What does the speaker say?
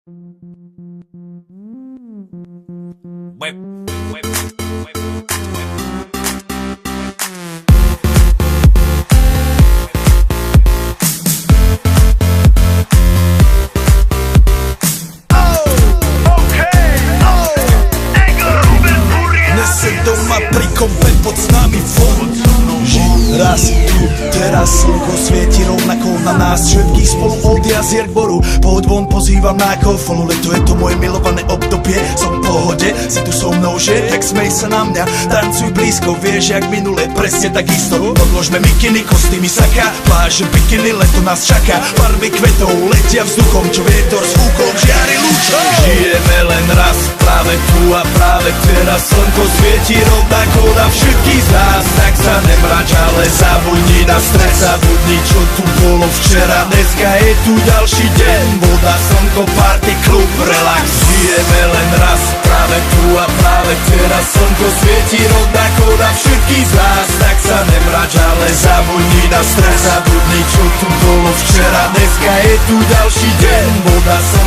Web. Doma pri kompe pod s nami von. Že raz tu, teraz slnko svieti rovnako na nás všetkých spolu od jazier k boru. Pohoď von, pozývam na kofolu, leto je to moje milované obdobie. Som v pohode, si tu so mnou, že? Tak smej sa na mňa, tancuj blízko, vieš jak minule, presne takisto. Podložme mikiny, kostýmy saka, pláže, bikiny, leto nás čaká. Farby kvetov letia vzduchom, čo vietor s fúkom žiari lúčom. Žijeme len raz, práve tu a práve teraz slnko svieti rovnako na všetkých z nás. Tak sa nemrač, ale zabudni na stres, zabudni čo tu bolo včera. Dneska je tu ďalší deň, voda, slnko, party, klub, relax. Žijeme len raz, práve tu a práve teraz slnko svieti rovnako na všetkých z nás. Tak sa nemrač, ale zabudni na stres, zabudni čo tu bolo včera. Dneska je tu ďalší deň, voda, slnko.